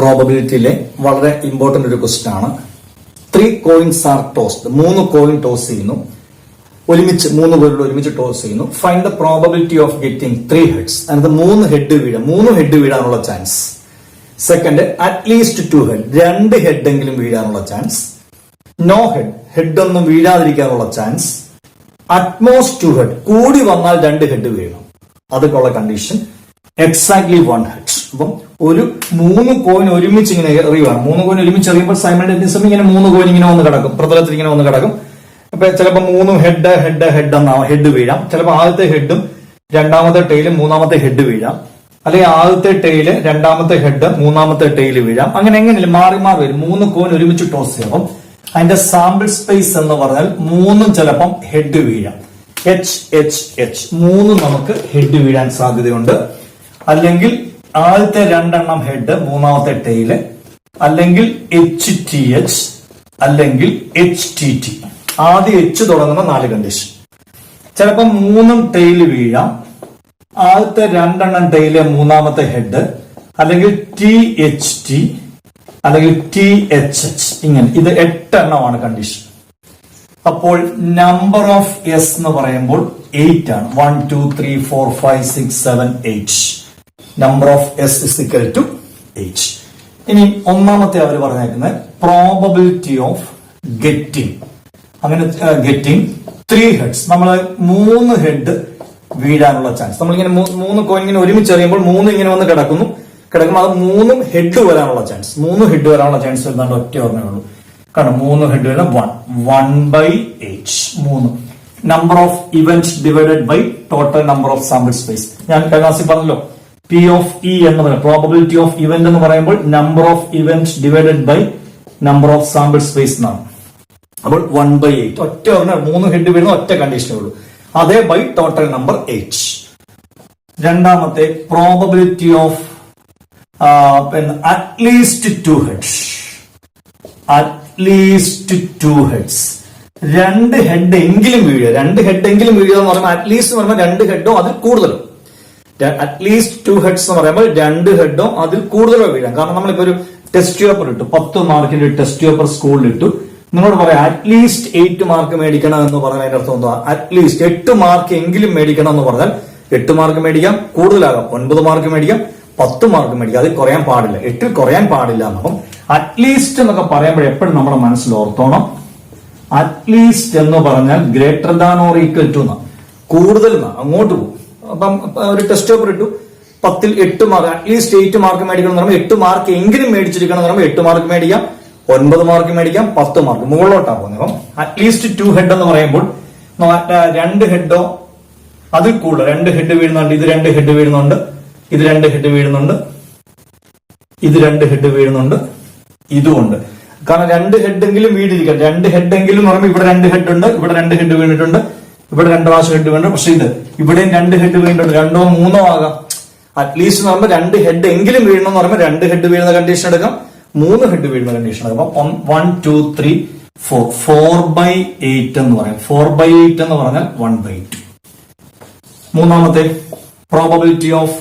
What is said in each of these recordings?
പ്രോബബിലിറ്റിയിലെ വളരെ ഇമ്പോർട്ടന്റ് ഒരു ക്വസ്റ്റ്യൻ ആണ്. 3 coins are tossed. 3 coin toss ചെയ്യുന്നു. ഒരുമിച്ച് 3 പേരുടെ ഒരുമിച്ച് ടോസ് ചെയ്യുന്നു. Find the probability of getting 3 heads. അതിനകത്ത് 3 ഹെഡ് വീഴാം. 3 ഹെഡ് വീഴാനുള്ള chance. Second, at least 2 head. 2 head എങ്കിലും വീഴാനുള്ള ചാൻസ്. നോ ഹെഡ്, ഹെഡ് ഒന്നും വീഴാതിരിക്കാനുള്ള ചാൻസ്. At most 2 head. കൂടി വന്നാൽ 2 ഹെഡ് വീഴണം. അതൊക്കെയുള്ള കണ്ടീഷൻ. Exactly 1 head. അപ്പം ഒരു 3 കോയിൻ ഒരുമിച്ച് ഇങ്ങനെ എറിയുവാണ്. 3 കോയിൻ ഒരുമിച്ച് എറിയുമ്പോൾ സൈമൾട്ടേനിയസ്ലി ഇങ്ങനെ 3 കോയിൻ ഇങ്ങനെ വന്ന് കിടക്കും, പ്രതലത്തിൽ ഇങ്ങനെ വന്ന് കിടക്കും. അപ്പൊ ചിലപ്പോൾ 3 ഹെഡ് എന്നാവും, ഹെഡ് വീഴാം. ചിലപ്പോൾ ആദ്യത്തെ ഹെഡും രണ്ടാമത്തെ ടൈലും മൂന്നാമത്തെ ഹെഡ് വീഴാം. അല്ലെങ്കിൽ ആദ്യത്തെ ടൈല് രണ്ടാമത്തെ ഹെഡ് മൂന്നാമത്തെ ടൈല് വീഴാം. അങ്ങനെ എങ്ങനെയല്ല മാറി മാറി വരും. 3 കോയിൻ ഒരുമിച്ച് ടോസ് ചെയ്യും. അപ്പം അതിന്റെ സാമ്പിൾ സ്പേസ് എന്ന് പറഞ്ഞാൽ 3 ചിലപ്പം ഹെഡ് വീഴാം. H 3 നമുക്ക് ഹെഡ് വീഴാൻ സാധ്യതയുണ്ട്. അല്ലെങ്കിൽ ആദ്യത്തെ 2 ഹെഡ്, മൂന്നാമത്തെ ടൈല്, അല്ലെങ്കിൽ HTH, അല്ലെങ്കിൽ HTT. ആദ്യം H തുടങ്ങുന്ന 4 കണ്ടീഷൻ. ചിലപ്പോൾ 3 ടൈല് വീഴാം. ആദ്യത്തെ 2 ടൈല്, മൂന്നാമത്തെ ഹെഡ്, അല്ലെങ്കിൽ THT, അല്ലെങ്കിൽ THH. ഇങ്ങനെ ഇത് 8 കണ്ടീഷൻ. അപ്പോൾ നമ്പർ ഓഫ് എസ് എന്ന് പറയുമ്പോൾ 8 ആണ്. 1 2 3 4 5 6 7 8. Number of S is equal to 8. ഇനി ഒന്നാമത്തെ അവർ പറഞ്ഞേക്കുന്നത് പ്രോബബിലിറ്റി ഓഫ് ഗെറ്റിംഗ്. അങ്ങനെ ഗെറ്റിംഗ് 3 heads. നമ്മൾ 3 ഹെഡ് വീഴാനുള്ള ചാൻസ്. നമ്മളിങ്ങനെ 3 കോയിൻ ഇങ്ങനെ ഒരുമിച്ച് എറിയുമ്പോൾ 3 ഇങ്ങനെ വന്ന് കിടക്കുമ്പോൾ അത് 3 ഹെഡ് വരാനുള്ള ചാൻസ്. 3 ഹെഡ് വരാനുള്ള ചാൻസ് എന്താണ്ട് ഒറ്റ ഓർമ്മയേ ഉള്ളൂ. കാരണം 3 ഹെഡ് വരാൻ 1/8. 3 number of events divided by total number of sample space. ഞാൻ ക്ലാസ്സിൽ പറഞ്ഞല്ലോ, P of E എന്ന് പറയുന്നത് പ്രോബബിലിറ്റി ഓഫ് ഇവന്റ് എന്ന് പറയുമ്പോൾ number of events divided by number of sample space എന്നാണ്. അപ്പോൾ 1/8 ഒറ്റ ഒരെണ്ണം 3 ഹെഡ് വീഴുന്ന ഒറ്റ കണ്ടീഷനേ ഉള്ളൂ. അതേ ബൈ ടോട്ടൽ നമ്പർ 8. രണ്ടാമത്തെ probability of at least 2 heads. At least 2 heads. 2 head എങ്കിലും വീഴുക. 2 ഹെഡ് എങ്കിലും വീഴുക എന്ന് പറയുമ്പോൾ അറ്റ്ലീസ്റ്റ് എന്ന് പറയുമ്പോൾ 2 ഹെഡോ അതിൽ കൂടുതലോ. അറ്റ്ലീസ്റ്റ് 2 heads എന്ന് പറയുമ്പോൾ 2 ഹെഡോ അതിൽ കൂടുതലോ വീഴാം. കാരണം നമ്മളിപ്പോ ഒരു ടെസ്റ്റ് പേപ്പർ ഇട്ടു, 10 മാർക്കിന്റെ ടെസ്റ്റ് പേപ്പർ സ്കൂളിൽ ഇട്ടു. നിങ്ങളോട് പറയാം അറ്റ്ലീസ്റ്റ് 8 മാർക്ക് മേടിക്കണം എന്ന് പറഞ്ഞാൽ അതിന്റെ അർത്ഥം എന്താ? അറ്റ്ലീസ്റ്റ് 8 മാർക്ക് എങ്കിലും മേടിക്കണം എന്ന് പറഞ്ഞാൽ 8 മാർക്ക് മേടിക്കാം, കൂടുതലാകാം, 9 മാർക്ക് മേടിക്കാം, 10 മാർക്ക് മേടിക്കാം. അതിൽ കുറയാൻ പാടില്ല, 8 കുറയാൻ പാടില്ല. അപ്പം അറ്റ്ലീസ്റ്റ് എന്നൊക്കെ പറയുമ്പോൾ എപ്പോഴും നമ്മുടെ മനസ്സിൽ ഓർത്തോണം, അറ്റ്ലീസ്റ്റ് എന്ന് പറഞ്ഞാൽ greater than or equal to എന്നാ, കൂടുതൽ എന്നാ, അങ്ങോട്ട് പോകും. അപ്പം ഒരു ടെസ്റ്റ് പേപ്പർ ഇട്ടു, 10ൽ 8 മാർക്ക്, അറ്റ്ലീസ്റ്റ് 8 മാർക്ക് മേടിക്കണം എന്ന് പറയുമ്പോൾ 8 മാർക്ക് എങ്കിലും മേടിച്ചിരിക്കണം എന്ന് പറയുമ്പോൾ 8 മാർക്ക് മേടിക്കാം, 9 മാർക്ക് മേടിക്കാം, 10 മാർക്ക് മുകളിലോട്ടാണ് പോകുന്നത്. അപ്പം അറ്റ്ലീസ്റ്റ് 2 ഹെഡ് എന്ന് പറയുമ്പോൾ 2 ഹെഡോ അതിൽ കൂടുതൽ, 2 ഹെഡ് വീഴുന്നുണ്ട്, ഇത് 2 ഹെഡ് വീഴുന്നുണ്ട്, ഇത് 2 ഹെഡ് വീഴുന്നുണ്ട്, ഇത് 2 ഹെഡ് വീഴുന്നുണ്ട്, ഇതുമുണ്ട്. കാരണം 2 ഹെഡെങ്കിലും വീടിരിക്കാം. 2 ഹെഡെങ്കിലും എന്ന് പറയുമ്പോൾ ഇവിടെ 2 ഹെഡ് ഉണ്ട്, ഇവിടെ 2 ഹെഡ് വീണിട്ടുണ്ട്, ഇവിടെ 2 പ്രാവശ്യം ഹെഡ് വീണിട്ടുണ്ട്. പക്ഷെ ഇത് ഇവിടെയും 2 ഹെഡ് വീണിട്ടുണ്ട്, 2 or 3 ആകാം. അറ്റ്ലീസ്റ്റ് എന്ന് പറയുമ്പോൾ 2 ഹെഡ് എങ്കിലും വീഴണം എന്ന് പറയുമ്പോൾ 2 ഹെഡ് വീഴുന്ന കണ്ടീഷൻ എടുക്കാം, 3 ഹെഡ് വീഴുന്ന കണ്ടീഷൻ എടുക്കാം. 1 2 3 4 4/8 എന്ന് പറയാം. 4/8 എന്ന് പറഞ്ഞാൽ 1/8. മൂന്നാമത്തെ probability of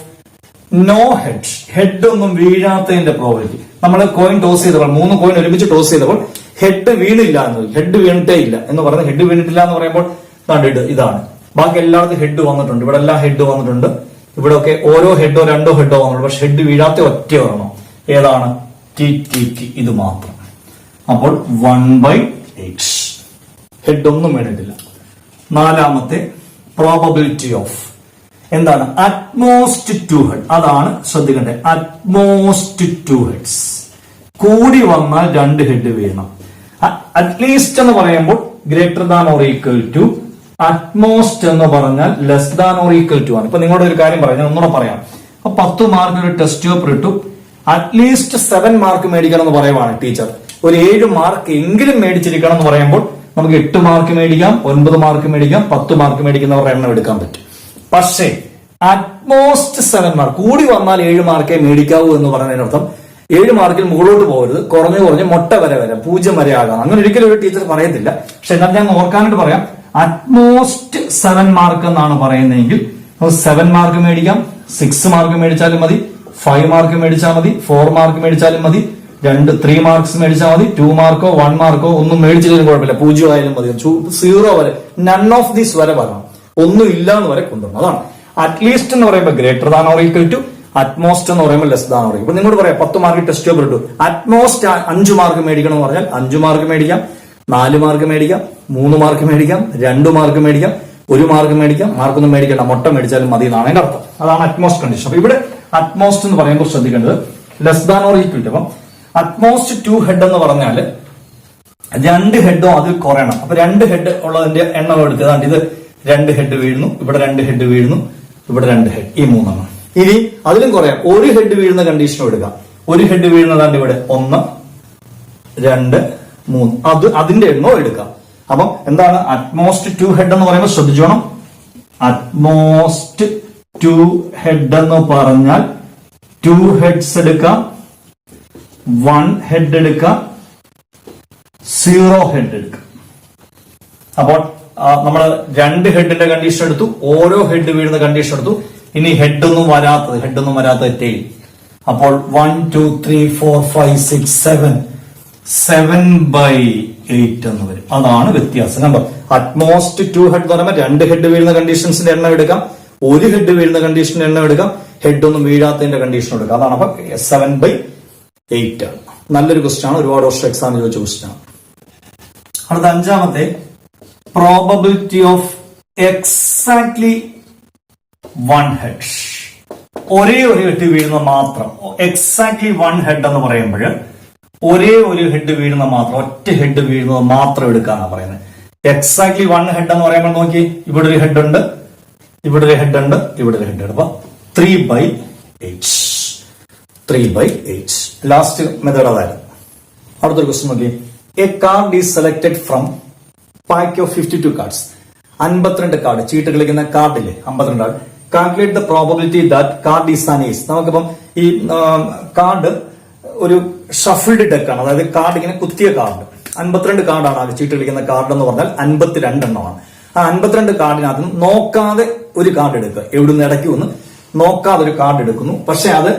no head. Head ഒന്നും വീഴാത്തതിന്റെ പ്രോബബിലിറ്റി. നമ്മൾ കോയിൻ ടോസ് ചെയ്തപ്പോൾ 3 കോയിൻ ഒരുമിച്ച് ടോസ് ചെയ്തപ്പോൾ ഹെഡ് വീണില്ല എന്ന്, ഹെഡ് വീണിട്ടേ ഇല്ല എന്ന് പറഞ്ഞ് ഹെഡ് വീണിട്ടില്ല എന്ന് പറയുമ്പോൾ ഇതാണ്. ബാക്കി എല്ലായിടത്തും ഹെഡ് വന്നിട്ടുണ്ട്, ഇവിടെ എല്ലാം ഹെഡ് വന്നിട്ടുണ്ട്, ഇവിടെ ഒക്കെ ഓരോ ഹെഡോ 2 ഹെഡോ വന്നിട്ടുണ്ട്. പക്ഷെ ഹെഡ് വീഴാത്ത ഒറ്റ ഒരെണ്ണം ഏതാണ്? TTT. ഇത് മാത്രം. അപ്പോൾ 1/8 ഹെഡ് ഒന്നും വീണിട്ടില്ല. നാലാമത്തെ പ്രോബബിലിറ്റി ഓഫ് എന്താണ്? Utmost 2 head. അതാണ് ശ്രദ്ധിക്കേണ്ടത്. Utmost 2 heads. കൂടി വന്നാൽ 2 ഹെഡ് വീഴണം. അറ്റ്ലീസ്റ്റ് എന്ന് പറയുമ്പോൾ greater than or equal to, at most എന്ന് പറഞ്ഞാൽ less than or equal to ആണ്. ഇപ്പൊ നിങ്ങളോട് ഒരു കാര്യം പറയാം, ഞാൻ ഒന്നുകൂടെ പറയാം. അപ്പൊ 10 മാർക്ക് ഒരു ടെസ്റ്റ് പേപ്പർ ഇട്ടു, അറ്റ്ലീസ്റ്റ് 7 മാർക്ക് മേടിക്കണം എന്ന് പറയുവാണ് ടീച്ചർ. ഒരു 7 മാർക്ക് എങ്കിലും മേടിച്ചിരിക്കണം എന്ന് പറയുമ്പോൾ നമുക്ക് 8 മാർക്ക് മേടിക്കാം, 9 മാർക്ക് മേടിക്കാം, 10 മാർക്ക് മേടിക്കുന്നവരുടെ എണ്ണം എടുക്കാൻ പറ്റും. പക്ഷേ അറ്റ്മോസ്റ്റ് 7 മാർക്ക്, കൂടി വന്നാൽ 7 മാർക്കേ മേടിക്കാവൂ എന്ന് പറയുന്നതിനർത്ഥം 7 മാർക്കിൽ മുകളിലോട്ട് പോകരുത്, കുറഞ്ഞ് മുട്ട വരെ 0 വരെ ആകാം. അങ്ങനെ ഒരിക്കലും ഒരു ടീച്ചർ പറയത്തില്ല. പക്ഷെ എന്നാൽ ഞാൻ ഓർക്കാനായിട്ട് പറയാം, അറ്റ്മോസ്റ്റ് 7 മാർക്ക് എന്നാണ് പറയുന്നതെങ്കിൽ 7 മാർക്ക് മേടിക്കാം, 6 മാർക്ക് മേടിച്ചാലും മതി, 5 മാർക്ക് മേടിച്ചാൽ മതി, 4 മാർക്ക് മേടിച്ചാലും മതി, 3 മാർക്സ് മേടിച്ചാൽ മതി, 2 മാർക്കോ 1 മാർക്കോ ഒന്നും മേടിച്ചില്ലെങ്കിലും കുഴപ്പമില്ല, 0 ആയാലും മതി, 0 വരെ, നൺ ഓഫ് ദീസ് വരെ പറയണം, ഒന്നും ഇല്ല എന്ന് വരെ കൊണ്ടുവരണം. അതാണ് അറ്റ്ലീസ്റ്റ് എന്ന് പറയുമ്പോൾ greater than or equal to, at most എന്ന് പറയുമ്പോൾ ലെസ് ദാൻ ഓർ ഈക്വൽ. ഇപ്പൊ നിങ്ങളോട് പറയാം 10 മാർക്ക് ടെസ്റ്റ് പേപ്പർ ഇട്ടു, അറ്റ്മോസ്റ്റ് 5 മാർക്ക് മേടിക്കണം എന്ന് പറഞ്ഞാൽ 5 മാർക്ക് മേടിക്കാം, 4 മാർക്ക് മേടിക്കാം, 3 മാർക്ക് മേടിക്കാം, 2 മാർക്ക് മേടിക്കാം, 1 മാർക്ക് മേടിക്കാം, മാർക്കൊന്നും മേടിക്കണ്ട, മുട്ട മേടിച്ചാലും മതി എന്നാണ് അതിന്റെ അർത്ഥം. അതാണ് അറ്റ്മോസ്റ്റ് കണ്ടീഷൻ. അപ്പൊ ഇവിടെ അറ്റ്മോസ്റ്റ് എന്ന് പറയുമ്പോൾ ശ്രദ്ധിക്കേണ്ടത് less than or equal to. അപ്പം അറ്റ്മോസ്റ്റ് 2 ഹെഡ് എന്ന് പറഞ്ഞാൽ 2 ഹെഡോ അതിൽ കുറയണം. അപ്പൊ 2 ഹെഡ് ഉള്ളതിന്റെ എണ്ണം എടുത്തതാണ്. ഇത് 2 ഹെഡ് വീഴുന്നു, ഇവിടെ 2 ഹെഡ് വീഴുന്നു, ഇവിടെ 2 ഹെഡ്, ഈ 3 എണ്ണം. ഇനി അതിലും കുറയാം, 1 ഹെഡ് വീഴുന്ന കണ്ടീഷനും എടുക്കാം. 1 ഹെഡ് വീഴുന്നതാണ്ട് ഇവിടെ 1, 2, 3, അതിന്റെ എണ്ണവും എടുക്കാം. അപ്പം എന്താണ് അറ്റ്മോസ്റ്റ് 2 ഹെഡ് എന്ന് പറയുമ്പോൾ ശ്രദ്ധിച്ചോണം. അറ്റ്മോസ്റ്റ് 2 ഹെഡ് എന്ന് പറഞ്ഞാൽ 2 ഹെഡ്സ് എടുക്കാം, 1 ഹെഡ് എടുക്കാം, 0 ഹെഡ് എടുക്കാം. അപ്പോൾ നമ്മൾ 2 ഹെഡിന്റെ കണ്ടീഷൻ എടുത്തു, ഓരോ ഹെഡ് വീഴുന്ന കണ്ടീഷൻ എടുത്തു. ഇനി ഹെഡൊന്നും വരാത്തത് ടെയിൽ. അപ്പോൾ 1, 2, 3, 4, 5, 6, 7/8 എന്ന് വരും. അതാണ് വ്യത്യാസം. കണ്ടോ, അറ്റ്മോസ്റ്റ് 2 ഹെഡ് എന്ന് പറയുമ്പോൾ 2 ഹെഡ് വീഴുന്ന കണ്ടീഷൻസിന്റെ എണ്ണം എടുക്കാം, 1 ഹെഡ് വീഴുന്ന കണ്ടീഷന്റെ എണ്ണം എടുക്കാം, ഹെഡൊന്നും വീഴാത്തതിന്റെ കണ്ടീഷൻ എടുക്കാം. അതാണ് അപ്പൊ 7/8 ആണ്. നല്ലൊരു ക്വസ്റ്റ്യൻ ആണ്, ഒരുപാട് വർഷം എക്സാമിന് ചോദിച്ച ക്വസ്റ്റ്യൻ ആണ്. അടുത്ത 5-മത്തെ പ്രോബബിലിറ്റി ഓഫ് എക്സാക്ട്ലി 1 ഹെഡ്. ഒരേ ഒരു ഹെഡ് വീഴുന്ന മാത്രം, എക്സാക്ട്ലി 1 ഹെഡ് എന്ന് പറയുമ്പോൾ ഒരേ ഒരു ഹെഡ് വീഴുന്ന മാത്രം, ഒറ്റ ഹെഡ് വീഴുന്നത് മാത്രം എടുക്കാന്നാണ് പറയുന്നത്. എക്സാക്ട്ലി 1 ഹെഡ് എന്ന് പറയുമ്പോൾ നോക്കി, ഇവിടെ ഒരു ഹെഡ് ഉണ്ട്, ഇവിടെ ഒരു ഹെഡ് ഉണ്ട്, ഇവിടെ ഒരു ഹെഡ് ഉണ്ട്. അപ്പൊ 3/8. ലാസ്റ്റ് മെത്തേഡ് അതായിരുന്നു. അടുത്തൊരു ക്വസ്റ്റ്യൻ നോക്കി. A card is selected from pack of 52 cards. 52 card, ചീട്ട് കളിക്കുന്ന കാർഡില്ലേ, 52 card. Calculate the probability that card is an ace. നമുക്കിപ്പം ഈ കാർഡ് ഒരു ഷഫിൾഡ് ഡെക്കാണ്, അതായത് കാർഡ് ഇങ്ങനെ കുത്തിയ കാർഡ്. 52 കാർഡാണ് അത് ചീട്ട് കളിക്കുന്ന കാർഡ് എന്ന് പറഞ്ഞാൽ 52 എണ്ണമാണ്. ആ 52 കാർഡിനകത്ത് നോക്കാതെ ഒരു കാർഡ് എടുക്കുക, എവിടുന്ന് ഇടയ്ക്ക് വന്ന് നോക്കാതെ ഒരു കാർഡ് എടുക്കുന്നു. പക്ഷെ അത്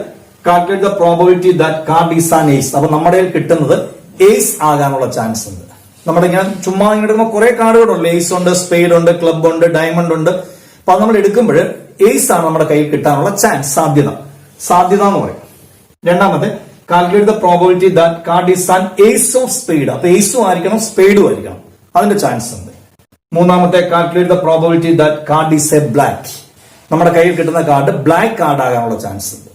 calculate the probability that card is an ace. അപ്പൊ നമ്മുടെ കയ്യിൽ കിട്ടുന്നത് ഏസ് ആകാനുള്ള ചാൻസ് ഉണ്ട്. നമ്മുടെ ഇങ്ങനെ ചുമ്മാ ഇങ്ങനെ എടുക്കുമ്പോൾ കുറെ കാർഡുകളുണ്ട്, ഏസ് ഉണ്ട്, സ്പേഡ് ഉണ്ട്, ക്ലബ് ഉണ്ട്, ഡയമണ്ട് ഉണ്ട്. അപ്പൊ അത് നമ്മൾ എടുക്കുമ്പോൾ ഏസ് ആണ് നമ്മുടെ കയ്യിൽ കിട്ടാനുള്ള ചാൻസ്, സാധ്യത എന്ന് പറയും. രണ്ടാമത്തെ calculate the probability that card is an ace of spade. അപ്പൊ ഏസും ആയിരിക്കണം, സ്പേഡും ആയിരിക്കണം, അതിന്റെ ചാൻസ് ഉണ്ട്. മൂന്നാമത്തെ calculate the probability that card is a black. നമ്മുടെ കയ്യിൽ കിട്ടുന്ന കാർഡ് ബ്ലാക്ക് കാർഡ് ആകാനുള്ള ചാൻസ് ഉണ്ട്.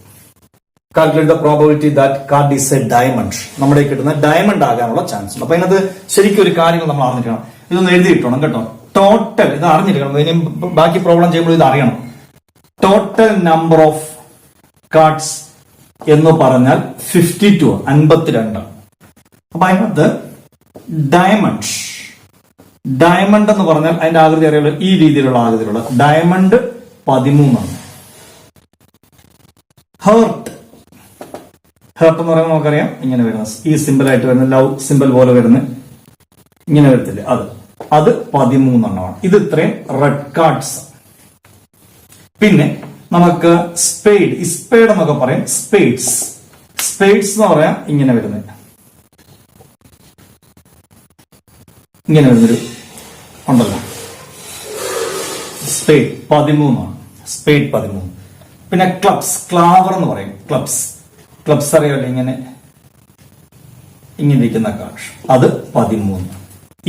Calculate the probability that card is a diamond. നമ്മുടെ കിട്ടുന്ന ഡയമണ്ട് ആകാനുള്ള ചാൻസ് ഉണ്ട്. അപ്പൊ അതിനകത്ത് ശരിക്കും ഒരു കാര്യങ്ങൾ നമ്മൾ അറിഞ്ഞിരിക്കണം. ഇതൊന്ന് എഴുതിയിട്ടോണം കേട്ടോ. ടോട്ടൽ ഇത് അറിഞ്ഞിരിക്കണം, ഇനി ബാക്കി പ്രോബ്ലം ചെയ്യുമ്പോൾ ഇത് അറിയണം. ടോട്ടൽ നമ്പർ ഓഫ് കാർഡ്സ് എന്ന് പറഞ്ഞാൽ 52, 52. അപ്പൊ അതിനകത്ത് ഡയമണ്ട് എന്ന് പറഞ്ഞാൽ അതിന്റെ ആകൃതി അറിയാലോ, ഈ രീതിയിലുള്ള ആകൃതിയിലുള്ള ഡയമണ്ട് 13. ഹേർട്ട് എന്ന് പറയുമ്പോൾ നമുക്കറിയാം ഇങ്ങനെ വരുന്ന, ഈ സിമ്പിൾ ആയിട്ട് വരുന്ന ലവ് സിമ്പിൾ പോലെ വരുന്ന ഇങ്ങനെ വരത്തില്ലേ, അത് 13 ഇത് ഇത്രയും റെഡ് കാർഡ്സ്. പിന്നെ നമുക്ക് സ്പേഡ് എന്നൊക്കെ പറയും. സ്പേഡ്സ് എന്ന് പറയാം ഇങ്ങനെ വരുന്നത്, ഇങ്ങനെ വരുന്നൊരു ഉണ്ടല്ലോ, സ്പേഡ് 13. പിന്നെ ക്ലബ്സ് എന്ന് പറയും. ക്ലബ്സ് അറിയാമല്ലോ, ഇങ്ങനെ ഇരിക്കുന്ന കാർഡ്, അത് 13.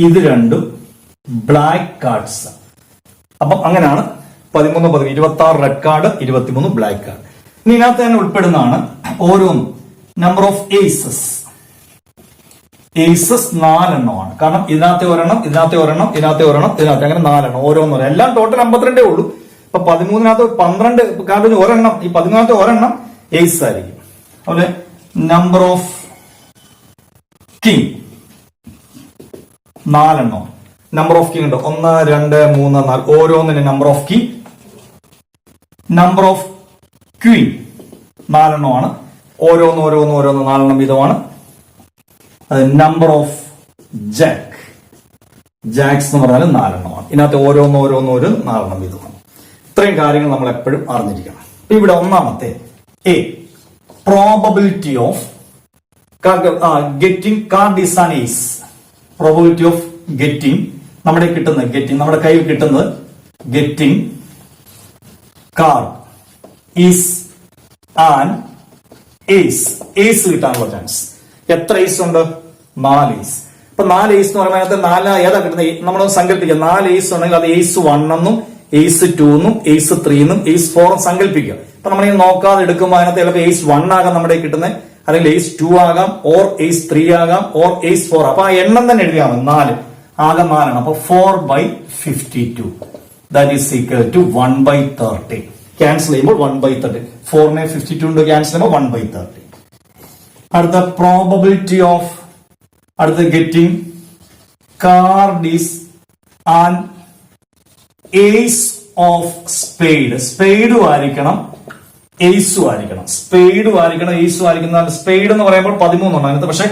ഇത് രണ്ടും ബ്ലാക്ക് കാർഡ്സ്. അപ്പം അങ്ങനെയാണ് 13, 26 റെഡ് കാർഡ്, 23 ബ്ലാക്ക് കാർഡ്. ഇനി ഇതിനകത്ത് തന്നെ ഉൾപ്പെടുന്നതാണ് ഓരോന്നും. നമ്പർ ഓഫ് ഏസസ് 4 എണ്ണമാണ്. കാരണം ഇതിനകത്തെ ഒരെണ്ണം, ഇതിനകത്തെ അങ്ങനെ 4 എണ്ണം ഓരോന്നും. എല്ലാം ടോട്ടൽ 52 ഉള്ളൂ. അപ്പൊ 13-നകത്ത് 12 കാർഡിന് ഒരെണ്ണം, ഈ 13-നകത്തെ ഒരെണ്ണം ഏസ് ആയിരിക്കും. അതുപോലെ നമ്പർ ഓഫ് കിങ് 4 എണ്ണം. നമ്പർ ഓഫ് കിങ് ഉണ്ട് 1, 2, 3, 4 ഓരോന്നിന് number of king. Number of queen 4 എണ്ണമാണ്. ഓരോന്ന് 4 എണ്ണം വീതമാണ്. അത് നമ്പർ ഓഫ് ജാക്സ് എന്ന് പറഞ്ഞാൽ 4 എണ്ണമാണ്. ഇതിനകത്ത് ഓരോന്ന് 4 എണ്ണം വീതമാണ്. ഇത്രയും കാര്യങ്ങൾ നമ്മൾ എപ്പോഴും അറിഞ്ഞിരിക്കണം. ഇവിടെ ഒന്നാമത്തെ a probability of getting card is an ace. Probability of getting നമ്മുടെ കിട്ടുന്നത് നമ്മുടെ കയ്യിൽ കിട്ടുന്നത് getting card is an ace. Ace കിട്ടാനുള്ള ചാൻസ്. എത്ര ഏസ് ഉണ്ട്? 4 ഏസ്. ഇപ്പൊ 4 ഏസ് എന്ന് പറയുമ്പോൾ അതിനകത്ത് 4 ഏതാ കിട്ടുന്നത്? നമ്മൾ സങ്കല്പിക്കുക 4 ഏസ് ഉണ്ടെങ്കിൽ അത് ഏസ് 1 എന്നും ഏസ് 2 എന്നും ഏസ് 3 എന്നും ഏസ് 4 എന്നും സങ്കല്പിക്കുക. അപ്പൊ നമ്മൾ നോക്കാതെ എടുക്കുമ്പോൾ അതിനകത്ത് ചിലപ്പോൾ ഏസ് 1 ആകാം നമ്മുടെ കിട്ടുന്നത്, അല്ലെങ്കിൽ ഏസ് 2 ആകാം, ഓർ ഏസ് 3 ആകാം, ഓർ ഏസ് 4. അപ്പൊ ആ എണ്ണം തന്നെ എഴുതിയാൽ മതി. 4 ആകെ 4 ആണ്. അപ്പൊ 4/52 that is equal to 1/30. Cancel ചെയ്യുമ്പോൾ 1/30. 4നെ 52 കൊണ്ട് ക്യാൻസൽ ചെയ്യുമ്പോൾ 1/30. അടുത്ത probability of getting card is an ace of spade. സ്പെയ്ഡും ആയിരിക്കണം ഏസും ആയിരിക്കണം. സ്പെയ്ഡും ആയിരിക്കണം ഏസും ആയിരിക്കണം. സ്പെയ്ഡ് എന്ന് പറയുമ്പോൾ 13 ഉണ്ട് അതിനകത്ത്. പക്ഷെ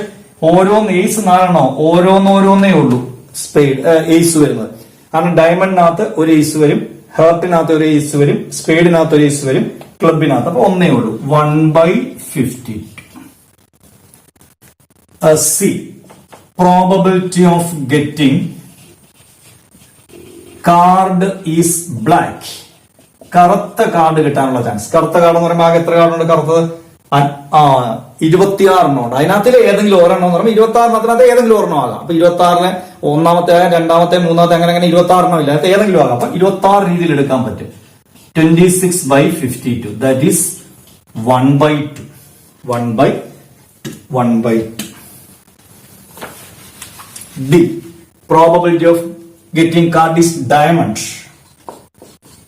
ഓരോന്ന് ഏസ് 4 ഓരോന്നേ ഉള്ളൂ സ്പെയ്ഡ് ഏസ് വരുന്നത്. കാരണം ഡയമണ്ടിനകത്ത് ഒരു ഏസ് വരും, ഹേർട്ടിനകത്ത് ഒരു ഏസ് വരും, സ്പെയ്ഡിനകത്ത് ഒരു ഏസ് വരും, ക്ലബിനകത്ത്. അപ്പൊ ഒന്നേ ഉള്ളൂ. 1/52. C probability of getting card is black. കറുത്ത കാർഡ് കിട്ടാനുള്ള ചാൻസ്. കറുത്ത കാർഡ് എന്ന് പറയുമ്പോൾ ആകെ എത്ര കാർഡുണ്ട്? കറുത്തത് 26 ഉണ്ട്. അതിനകത്തിൽ ഏതെങ്കിലും ഒരെണ്ണം എന്ന് പറയുമ്പോൾ 26 ഏതെങ്കിലും ഒരെണ്ണം ആകാം. അപ്പൊ 26 ഒന്നാമത്തെ, രണ്ടാമത്തെ, മൂന്നാമത്തെ അങ്ങനെ 26 ഇല്ല. അതിനകത്ത് ഏതെങ്കിലും ആകാം. അപ്പൊ 26 രീതിയിൽ എടുക്കാൻ പറ്റും. 26/52 that is 1/2. 1/2. D probability of getting card is diamond.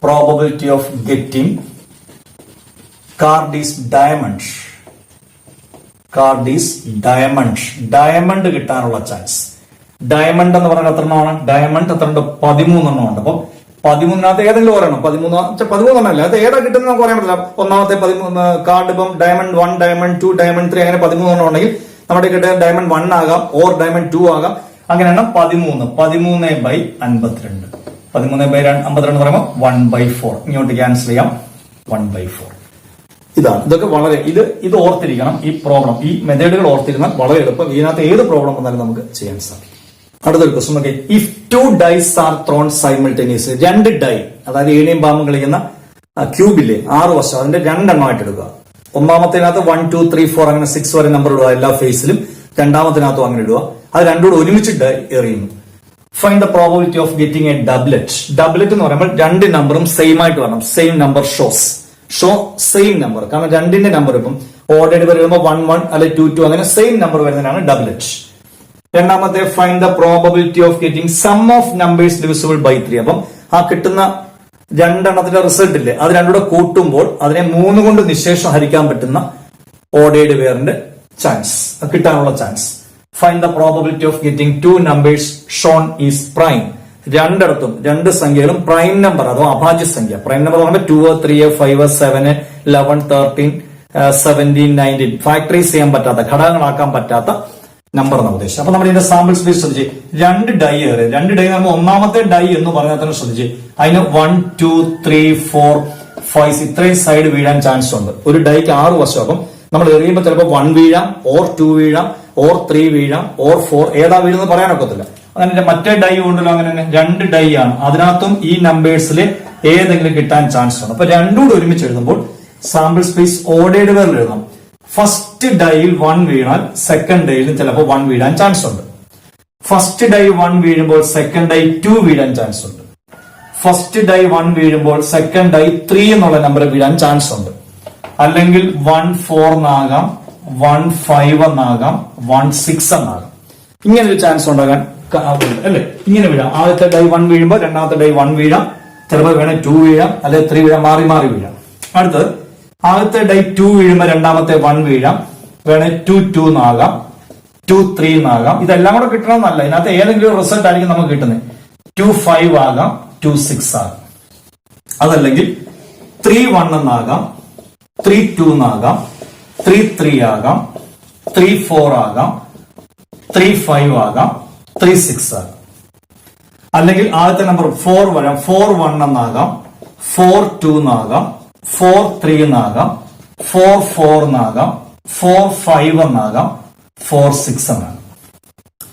Probability of getting card is diamond. Card is diamond. Diamond കിട്ടാനുള്ള ചാൻസ്. ഡയമണ്ട് എന്ന് പറഞ്ഞാൽ എത്ര എണ്ണമാണ്? ഡയമണ്ട് എത്ര ഉണ്ട്? 13 എണ്ണം ഉണ്ട്. അപ്പൊ 13നകത്ത് ഏതെങ്കിലും ഒരെണ്ണം, 13 എണ്ണമല്ല, അത് ഏതാ കിട്ടുന്നത് നമുക്ക് പറയാൻ പറ്റില്ല. ഒന്നാമത്തെ 13 കാർഡ് ഇപ്പം ഡയമണ്ട് 1, ഡയമണ്ട് 2, ഡയമണ്ട് 3 അങ്ങനെ 13 എണ്ണം ഉണ്ടെങ്കിൽ നമ്മുടെ കിട്ടുക ഡയമണ്ട് 1 ആകാം, ഓർ ഡയമണ്ട് 2 ആകാം. അങ്ങനെ എണ്ണം 13. 13/52. 13/52 എന്ന് പറയുമ്പോൾ 1/4. ഇങ്ങോട്ട് ക്യാൻസൽ ചെയ്യാം. 1/4. ഇതാണ്. ഇതൊക്കെ വളരെ ഇത് ഓർത്തിരിക്കണം. ഈ പ്രോബ്ലം, ഈ മെത്തേഡുകൾ ഓർത്തിരുന്നാൽ വളരെ എളുപ്പം ഇതിനകത്ത് ഏത് പ്രോബ്ലം വന്നാലും നമുക്ക് ചെയ്യാൻ സാധിക്കും. അടുത്തൊരു ക്വസ്റ്റ്യൻ നോക്കി. If 2 dice are thrown simultaneously. 2 die, അതായത് ഏണിയും പാമ്പും കളിക്കുന്ന ക്യൂബില്ലേ 6 വശം, അതിന്റെ 2 എണ്ണമായിട്ട് എടുക്കുക. ഒന്നാമത്തേനകത്ത് 1, 2, 3, 4 അങ്ങനെ 6 വരെ നമ്പർ ഇടുക എല്ലാ ഫേസിലും. രണ്ടാമത്തിനകത്തും അങ്ങനെ ഇടുക. അത് രണ്ടും കൂടെ ഒരുമിച്ച് എറിയുന്നു. Find the probability of getting a doublet. Doublet എന്ന് പറയുമ്പോൾ 2 നമ്പറും സെയിം ആയിട്ട് വരണം. Same number show same number. കാരണം 2ന്റെ നമ്പർ ഇപ്പം ഓർഡേഡ് വരുമ്പോൾ 1, 1 അല്ലെ 2, 2 അങ്ങനെ സെയിം നമ്പർ വരുന്നതാണ് ഡബ്ലറ്റ്. രണ്ടാമത്തെ find the probability of getting sum of numbers divisible by 3. അപ്പം ആ കിട്ടുന്ന 2 എണ്ണത്തിന്റെ റിസൾട്ട് ഇല്ലേ, അത് രണ്ടുകൂടെ കൂട്ടുമ്പോൾ അതിനെ 3 കൊണ്ട് നിശേഷം ഹരിക്കാൻ പറ്റുന്ന ഓർഡേഡ് പേരിന്റെ ചാൻസ് കിട്ടാനുള്ള chance. Find the probability of getting 2 numbers shown is prime. രണ്ടിടത്തും 2 സംഖ്യകളും പ്രൈം നമ്പർ അഥവാ അഭാജ്യ സംഖ്യ. പ്രൈം നമ്പർ പറയുമ്പോൾ 2, 3, 5, 7, 11, 13, 17, 19 ഫാക്ടറൈസ് ചെയ്യാൻ പറ്റാത്ത, ഘടകങ്ങളാക്കാൻ പറ്റാത്ത നമ്പർ എന്ന് ഉദ്ദേശിച്ചത്. അപ്പൊ നമ്മൾ ഇതിന്റെ സാമ്പിൾ സ്പേസ് ശ്രദ്ധിച്ച് 2 ഡൈ ഏറെ. 2 ഡൈ നമ്മൾ ഒന്നാമത്തെ ഡൈ എന്ന് പറഞ്ഞാൽ തന്നെ ശ്രദ്ധിച്ച് അതിന് 1, 2, 3, 4, 5 ഇത്രയും സൈഡ് വീഴാൻ ചാൻസ് ഉണ്ട്. ഒരു ഡൈക്ക് 6 വശം. അപ്പം നമ്മൾ എറിയുമ്പോൾ ചിലപ്പോൾ 1 വീഴാം, ഓർ 2 വീഴാം, ഓർ 3 വീഴാം, ഓർ 4 ഏതാ വീഴുന്നത് പറയാനൊക്കത്തില്ല. അങ്ങനെ മറ്റേ ഡൈ കൊണ്ടല്ലോ അങ്ങനെ തന്നെ 2 ഡൈ ആണ്. അതിനകത്തും ഈ നമ്പേഴ്സിൽ ഏതെങ്കിലും കിട്ടാൻ ചാൻസ് ഉണ്ട്. അപ്പൊ രണ്ടും കൂടെ ഒരുമിച്ച് എഴുതുമ്പോൾ സാമ്പിൾ സ്പേസ് ഓർഡേഡ് പേരിൽ എഴുതാം. ഫസ്റ്റ് ഡൈയിൽ 1 വീണാൽ സെക്കൻഡ് ഡൈയിൽ ചിലപ്പോൾ 1 വീഴാൻ ചാൻസ് ഉണ്ട്. ഫസ്റ്റ് ഡൈ 1 വീഴുമ്പോൾ സെക്കൻഡ് ഡൈ 2 വീഴാൻ ചാൻസ് ഉണ്ട്. ഫസ്റ്റ് ഡൈ 1 വീഴുമ്പോൾ സെക്കൻഡ് ഡൈ 3 എന്നുള്ള നമ്പർ വീഴാൻ ചാൻസ് ഉണ്ട്. അല്ലെങ്കിൽ 1, 4 എന്നാകാം, 1, 5 എന്നാകാം, 1, 6 എന്നാകാം. ഇങ്ങനെ ഒരു ചാൻസ് ഉണ്ടാകാൻ അല്ലേ? ഇങ്ങനെ വീഴാം. ആദ്യത്തെ ഡൈ 1 വീഴുമ്പോൾ രണ്ടാമത്തെ ഡൈ 1 വീഴാം, ചിലപ്പോൾ വേണേ 2 വീഴാം, അല്ലെങ്കിൽ 3 വീഴാം, മാറി മാറി വീഴാം. അടുത്തത് ആദ്യത്തെ ഡൈ 2 വീഴുമ്പോൾ രണ്ടാമത്തെ 1 വീഴാം, വേണേ 2, 2 എന്നാകാം, 2, 3 എന്നാകാം. ഇതെല്ലാം കൂടെ കിട്ടണമെന്നല്ല, ഇതിനകത്ത് ഏതെങ്കിലും റിസൾട്ട് ആയിരിക്കും നമുക്ക് കിട്ടുന്നത്. 2, 5 ആകാം, 2, 6 ആകാം. അതല്ലെങ്കിൽ 3, 1 എന്നാകാം, 3, 2 എന്നാകാം, 3, 3 ആകാം, 3, 4 ആകാം, 3, 5 ആകാം, 3, 6 ആകാം. അല്ലെങ്കിൽ ആദ്യത്തെ നമ്പർ 4 വരാം, 4, 1 എന്നാകാം, 4, 2 എന്നാകാം, 4, 3 എന്നാകാം, 4 എന്നാകാം, 4 5 എന്നാകാം, 4 6 എന്നാകാം.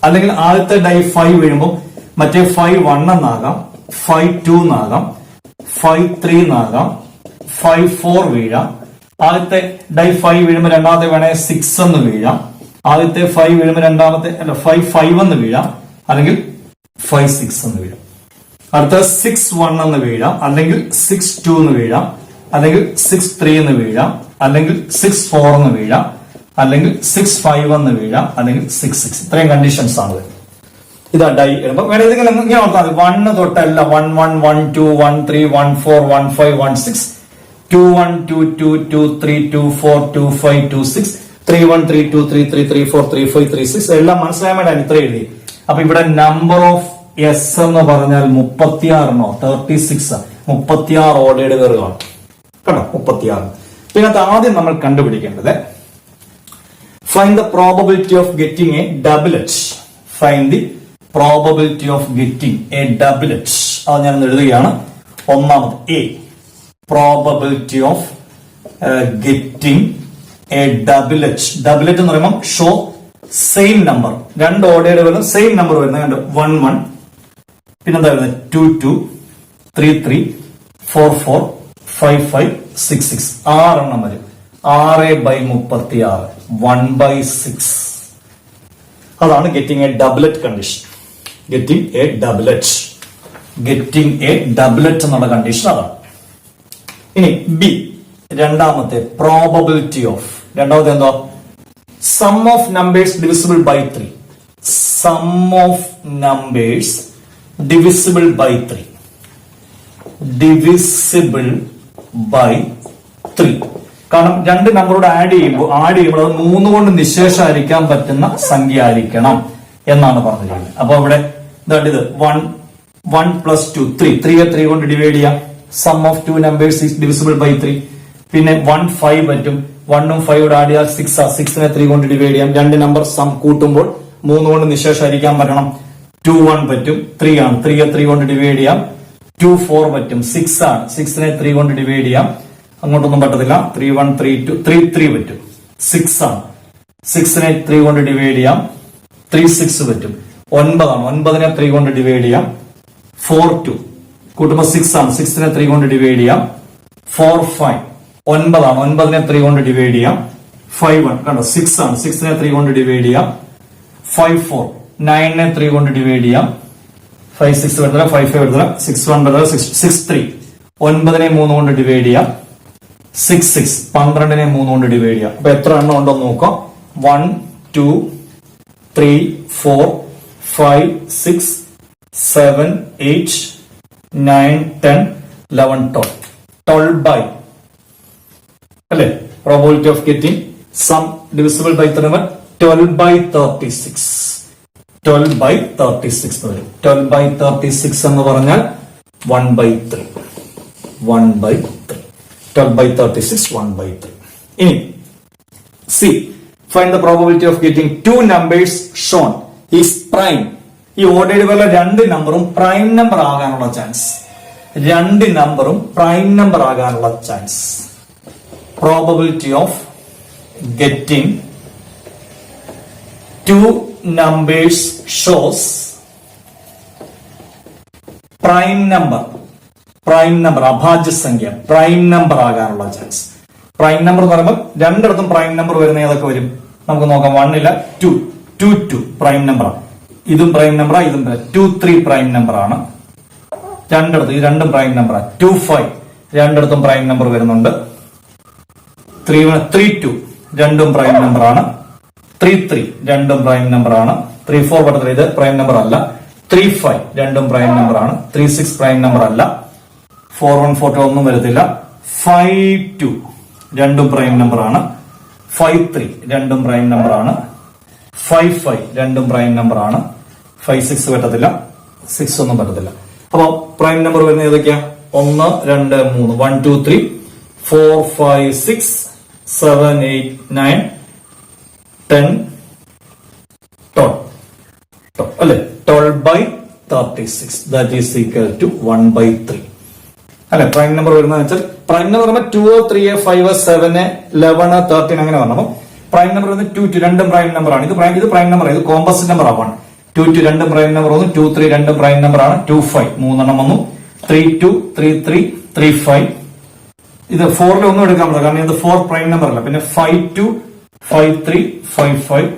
അല്ലെങ്കിൽ ആദ്യത്തെ ഡൈ 5 വീഴുമ്പോൾ മറ്റേ 5 1 എന്നാകാം, 5 2 എന്നാകാം, 5 3 എന്നാകാം, 5 4 വീഴാം. ആദ്യത്തെ ഡൈ 5 വീഴുമ്പോൾ രണ്ടാമത്തെ വേണേ 6 എന്ന് വീഴാം. ആദ്യത്തെ 5 വീഴുമ്പോൾ രണ്ടാമത്തെ 5 5 എന്ന് വീഴാം, അല്ലെങ്കിൽ 5 6 എന്ന് വീഴാം. അടുത്ത 6 1 എന്ന് വീഴാം, അല്ലെങ്കിൽ 6 2 എന്ന് വീഴാം, അല്ലെങ്കിൽ 6 3 എന്ന് വീഴാം, അല്ലെങ്കിൽ 6 4 എന്ന് വീഴാം, അല്ലെങ്കിൽ 6 5 എന്ന് വീഴാം, അല്ലെങ്കിൽ 6 6. ഇത്രയും കണ്ടീഷൻസ് ആണ് വരുന്നത്. ഇതാ ഡൈ ഇടുമ്പോൾ വേണേ ഇതിങ്ങനെ ഇങ്ങനെ നോക്കാം. 1 തൊട്ടല്ല 1 1 1 2 1 3 1 4 1 5 1 6 2 1 2 2 2 3 2 4 2 5 2 6 3 1 3 2 3 3 3 4 3 5 3 6 എല്ലാം മനസ്സിലാൻ വേണ്ടി ഇത്ര എഴുതി. അപ്പൊ ഇവിടെ നമ്പർ ഓഫ് എസ് എന്ന് പറഞ്ഞാൽ 36 36 36 ഓർഡേഡ് കയറുകയാണ് കേട്ടോ. 36. പിന്നെ ആദ്യം നമ്മൾ കണ്ടുപിടിക്കേണ്ടത് find the probability of getting a doublet. Find the probability of getting a doublet. അത് ഞാൻ എഴുതുകയാണ്. ഒന്നാമത് A, probability of getting a doublet. Doublet എന്ന് പറയുമ്പോൾ ഷോ സെയിം നമ്പർ, രണ്ട് ഓർഡേഡുകളും സെയിം നമ്പർ വരുന്നത് കണ്ടു. 1 1, പിന്നെന്താ വരുന്നത് 2 2, 3 3, 4 4, 5 5, 6 6. 6 എണ്ണം വരും. 6/36, 1/6. അതാണ് getting a doublet condition. Getting a doublet, getting a doublet എന്നുള്ള കണ്ടീഷൻ അതാണ്. ഇനി ബി, രണ്ടാമത്തെ പ്രോബബിലിറ്റി ഓഫ്. രണ്ടാമത്തെ എന്താ? Sum of numbers divisible by 3. Sum of numbers divisible by 3. Divisible by 3. കാരണം രണ്ട് നമ്പറോട് ആഡ് ചെയ്യുമ്പോൾ അത് 3 കൊണ്ട് നിശേഷമായിരിക്കാൻ പറ്റുന്ന സംഖ്യ ആയിരിക്കണം എന്നാണ് പറഞ്ഞിരിക്കുന്നത്. അപ്പൊ ഇവിടെ ഇത് 1 1 + 2 3. 3 3 കൊണ്ട് ഡിവൈഡ് ചെയ്യാം. Sum of 2 numbers is divisible by 3. പിന്നെ 1 5 പറ്റും. 1 ഉം 5 കൂടെ ആഡ് ചെയ്താൽ 6 ആ. 6നെ 3 കൊണ്ട് ഡിവൈഡ് ചെയ്യാം. രണ്ട് നമ്പർ സം കൂട്ടുമ്പോൾ 3 കൊണ്ട് നിശേഷമായിരിക്കാൻ പറ്റണം. 2 1 പറ്റും. 3 ആണ്. 3യെ 3 കൊണ്ട് ഡിവൈഡ് ചെയ്യാം. 2 4 പറ്റും. 6 ആണ്. 6നെ 3 കൊണ്ട് ഡിവൈഡ് ചെയ്യാം. അങ്ങോട്ടൊന്നും പറ്റത്തില്ല. 3 1 3 2 3 3 പറ്റും. 6 ആണ്. 6നെ 3 കൊണ്ട് ഡിവൈഡ് ചെയ്യാം. 3 6 പറ്റും. 9 ആണ്. 9നെ 3 കൊണ്ട് ഡിവൈഡ് ചെയ്യാം. 4 2 കൂട്ടുമ്പോൾ 6 ആണ്. 6നെ 3 കൊണ്ട് ഡിവൈഡ് ചെയ്യാം. 4 5 9 ആണ്. 9നെ 3 കൊണ്ട് ഡിവൈഡ് ചെയ്യാം. 5 1 കണ്ടോ 6 ആണ്. 6നെ 3 കൊണ്ട് ഡിവൈഡ് ചെയ്യാം. 5 4 9നെ 3 കൊണ്ട് ഡിവൈഡ് ചെയ്യാം. 5 6 വരുന്നില്ല. 5 5 വരുന്നില്ല. 6 1 വരുന്നില്ല. 6 3 9നെ 3 കൊണ്ട് ഡിവൈഡ് ചെയ്യാം. 6 6 12നെ 3 കൊണ്ട് ഡിവൈഡ് ചെയ്യാം. അപ്പൊ എത്ര എണ്ണം ഉണ്ടോ നോക്കാം. 1 2 3 4 5 6 7 8 9 10 11 12. 12 by അല്ലെ probability of getting sum divisible by 3 12/36. 12/36 വരും. 12/36 എന്ന് പറഞ്ഞാൽ 1/3. 1/3. 12/36 1/3. ഇനി C, find the probability of getting 2 numbers shown is prime. ഈ ഓർഡേഡ് പോലെ രണ്ട് നമ്പറും പ്രൈം നമ്പർ ആകാനുള്ള ചാൻസ്. രണ്ട് നമ്പറും പ്രൈം നമ്പർ ആകാനുള്ള chance. Probability of getting 2 numbers shows prime number അഭാജ്യ സംഖ്യ പ്രൈം നമ്പർ ആകാനുള്ള ചാൻസ്. പ്രൈം നമ്പർ എന്ന് പറയുമ്പോൾ രണ്ടിടത്തും പ്രൈം നമ്പർ വരുന്ന ഏതൊക്കെ വരും നമുക്ക് നോക്കാം. 1 ഇല്ല 2 2 2 പ്രൈം നമ്പറാണ്. ഇതും പ്രൈം നമ്പറാണ്. ഇതും 2 3 പ്രൈം നമ്പർ ആണ്. രണ്ടിടത്തും ഇത് രണ്ടും പ്രൈം നമ്പറാണ്. 2 5 രണ്ടിടത്തും പ്രൈം നമ്പർ വരുന്നുണ്ട്. 3 2 രണ്ടും പ്രൈം നമ്പറാണ്. 3 3 രണ്ടും പ്രൈം നമ്പർ ആണ്. 3 4 പറ്റത്തില്ല. ഇത് പ്രൈം നമ്പർ അല്ല. 3 5 രണ്ടും പ്രൈം നമ്പർ ആണ്. 3 6 പ്രൈം നമ്പർ അല്ല. 4 1 4 2 ഒന്നും വരത്തില്ല. 5 2 രണ്ടും പ്രൈം നമ്പർ ആണ്. 5 3 രണ്ടും പ്രൈം നമ്പർ ആണ്. 5 5 രണ്ടും പ്രൈം നമ്പർ ആണ്. 5 6 പറ്റത്തില്ല. 6 ഒന്നും പറ്റത്തില്ല. അപ്പൊ പ്രൈം നമ്പർ വരുന്നത് ഏതൊക്കെയാ? 1 2 3 1 2 3 4 5 6 7 8 9 10 12 അല്ലെ 12/36 that is equal to 1/3 അല്ലെ. പ്രൈം നമ്പർ വരുന്നത് വെച്ചാൽ പ്രൈം നമ്പർ പറയുമ്പോൾ 2 3 5 7 11 13 അങ്ങനെ പറഞ്ഞു. അപ്പൊ പ്രൈം നമ്പർ 2 രണ്ടും പ്രൈം നമ്പർ ആണ്. ഇത് പ്രൈം നമ്പർ, ഇത് കോമ്പസിറ്റ് നമ്പർ ആണ്. 2 രണ്ടും പ്രൈം നമ്പർ വന്നു. 2 3 രണ്ടും പ്രൈം നമ്പർ ആണ്. 2 5 മൂന്നെണ്ണം വന്നു. 3 2 3 3 3 5. ഇത് 4 ഒന്നും എടുക്കാൻ പറ്റില്ല, കാരണം ഇത് 4 പ്രൈം നമ്പർ അല്ല. പിന്നെ 5 2 5 3 5 5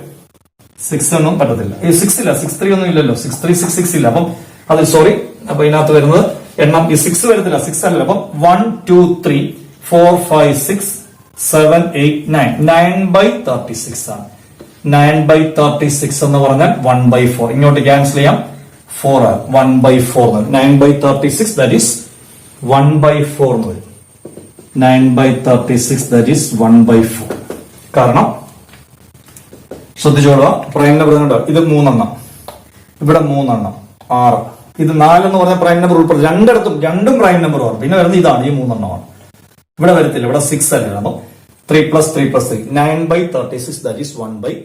6 ഒന്നും പറ്റത്തില്ല. 6 ഇല്ല, 6 3 ഒന്നും ഇല്ലല്ലോ. 6 3 6 6 ഇല്ല. അപ്പം അത് സോറി. അപ്പൊ ഇതിനകത്ത് വരുന്നത് എണ്ണം ഈ 6 വരത്തില്ല, 6 അല്ല. അപ്പം 1 2 3 4 5 6 7 8 9 9/36 ആണ്. 9/36 എന്ന് പറഞ്ഞാൽ 1/4. ഇങ്ങോട്ട് ക്യാൻസൽ ചെയ്യാം. 4 ആണ്. 1/4 9/36 that is 1/4 എന്ന് വരും. 9/36 that is 1/4. കാരണം ശ്രദ്ധിച്ചോളുക, പ്രൈം നമ്പർ കണ്ടോ, ഇത് 3 എണ്ണം, ഇവിടെ 3 എണ്ണം 6, ഇത് 4 എന്ന് പറഞ്ഞ പ്രൈം നമ്പർ ഉൾപ്പെടും. രണ്ടും പ്രൈം നമ്പറുമാണ്. പിന്നെ വരുന്നത് ഇതാണ്, ഈ 3 എണ്ണമാണ്. ഇവിടെ വരത്തില്ല, ഇവിടെ 6 അല്ലേ. അപ്പം 3 + 3 + 3 9/36 that is 1/4.